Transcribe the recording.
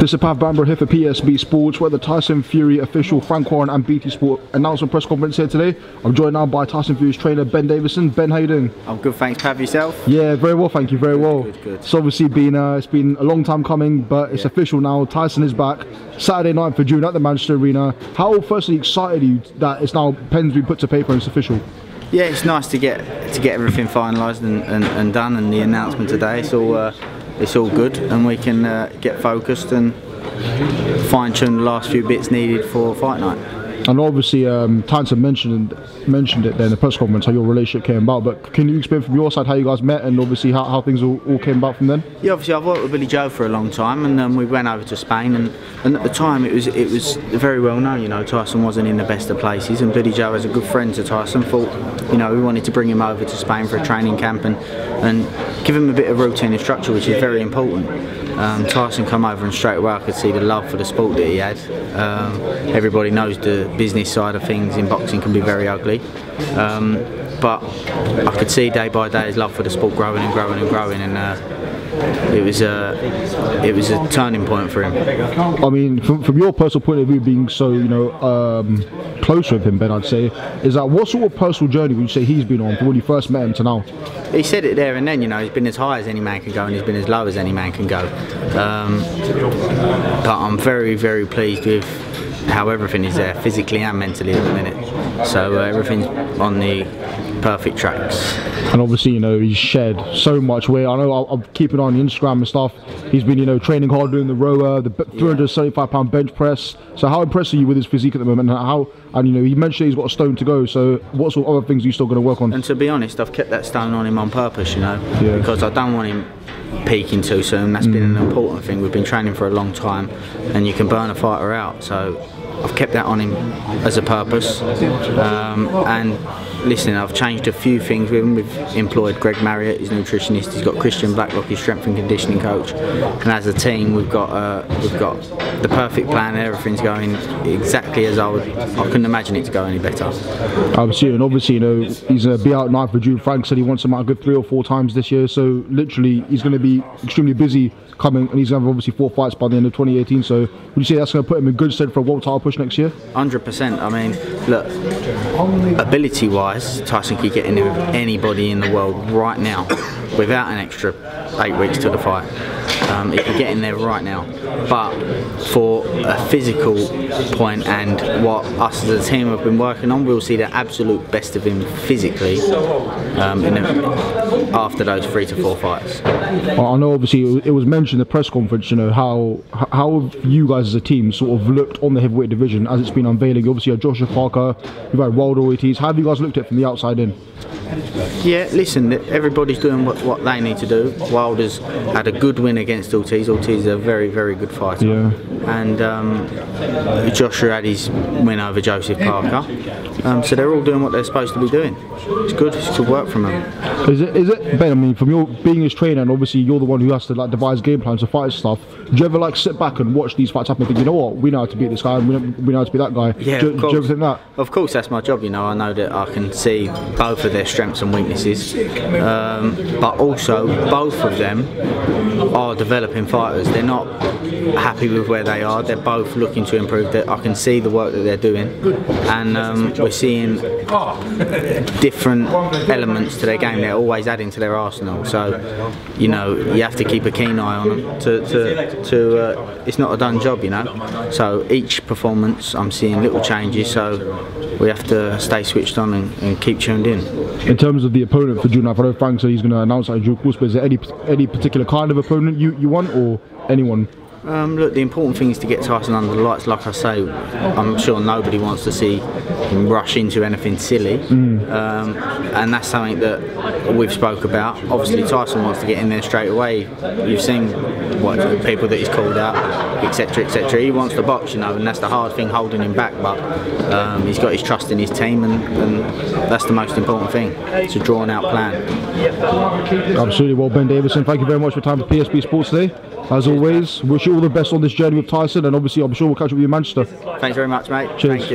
This is BHAMBRA here for PSB Sports. We're at the Tyson Fury official Frank Warren and BT Sport announcement press conference here today. I'm joined now by Tyson Fury's trainer Ben Davison. Ben, how you doing? I'm good, thanks. Pav, yourself? Yeah, very well, thank you. Very well. Good. It's obviously been it's been a long time coming, but it's official now. Tyson is back. Saturday night for June at the Manchester Arena. How firstly excited are you that it's now pen's been put to paper and it's official? Yeah, it's nice to get everything finalised and done, and the announcement today. It's all good, and we can get focused and fine-tune the last few bits needed for fight night. And obviously, Tyson mentioned it there in the press conference how your relationship came about. But can you explain from your side how you guys met and obviously how things all came about from then? Yeah, obviously I've worked with Billy Joe for a long time, and we went over to Spain, and at the time it was very well known. You know, Tyson wasn't in the best of places, and Billy Joe, as a good friend to Tyson, thought, you know, we wanted to bring him over to Spain for a training camp and give him a bit of routine and structure, which is very important. Tyson come over and straight away I could see the love for the sport that he had. Everybody knows the business side of things in boxing can be very ugly, but I could see day by day his love for the sport growing and growing and growing, and it was a turning point for him. I mean, from your personal point of view, being so, you know, close with him, Ben, I'd say, is that what sort of personal journey would you say he's been on from when you first met him to now? He said it there and then, you know, he's been as high as any man can go and he's been as low as any man can go. But I'm very, very pleased with how everything is there, physically and mentally at the minute. So everything's on the perfect tracks. And obviously, you know, he's shared so much weight. I know I'm keeping on Instagram and stuff. He's been, you know, training hard, doing the rower, the 375-pound bench press. So how impressed are you with his physique at the moment? And you know, he mentioned he's got a stone to go. So what sort of other things are you still going to work on? And to be honest, I've kept that stone on him on purpose, you know, because I don't want him peaking too soon. That's been an important thing. We've been training for a long time, and you can burn a fighter out. So I've kept that on him as a purpose, and listen, I've changed a few things with him. We've employed Greg Marriott, his nutritionist. He's got Christian Blacklock, his strength and conditioning coach, and as a team we've got the perfect plan. Everything's going exactly as I couldn't imagine it to go any better. Obviously, you know, he's going to be out 9th of June. Frank said he wants him out a good 3 or 4 times this year, so literally he's going to be extremely busy coming, and he's going to have obviously 4 fights by the end of 2018. So would you say that's going to put him in good stead for a world title push next year? 100%. I mean, look, ability wise, Tyson could get in there with anybody in the world right now without an extra 8 weeks to the fight. He could get in there right now, but for a physical point and what us as a team have been working on, we'll see the absolute best of him physically after those 3 to 4 fights. I know obviously it was mentioned in the press conference, you know, how have you guys as a team sort of looked on the heavyweight division as it's been unveiling? Obviously you had Joshua Parker, you've had Wilder Ortiz. How have you guys looked at it from the outside in? Yeah, listen, everybody's doing what they need to do. Wilder's had a good win against Ortiz. Ortiz is a very, very good fighter. Yeah. And Joshua had his win over Joseph Parker. So they're all doing what they're supposed to be doing. It's good. It's good work from them. Is it Ben? I mean, from your being his trainer, and obviously you're the one who has to like devise game plans to fight stuff. Do you ever like sit back and watch these fights happen and think, you know what, we know how to beat this guy, and we know how to beat that guy? Yeah, do you ever think that? Of course, that's my job. You know, I know that I can see both of their strengths and weaknesses, but also both of them are developing fighters. They're not happy with where they are. They're both looking to improve. I can see the work that they're doing, and we're seeing different elements to their game. They're always adding to their arsenal. So, you know, you have to keep a keen eye on them. It's not a done job, you know. So each performance, I'm seeing little changes. So we have to stay switched on and keep tuned in. In terms of the opponent for June, I know Frank said he's going to announce that in due course, but is there any particular kind of opponent you want, or anyone? Look, the important thing is to get Tyson under the lights. Like I say, I'm sure nobody wants to see him rush into anything silly, and that's something that we've spoke about. Obviously, Tyson wants to get in there straight away. You've seen what people that he's called out, etc., etc. He wants to box, you know, and that's the hard thing holding him back. But he's got his trust in his team, and that's the most important thing. It's a drawn-out plan. Absolutely. Well, Ben Davison, thank you very much for your time for PSB Sports today. As always, wish you all the best on this journey with Tyson, and obviously I'm sure we'll catch up with you in Manchester. Thanks very much, mate. Cheers. Thank you.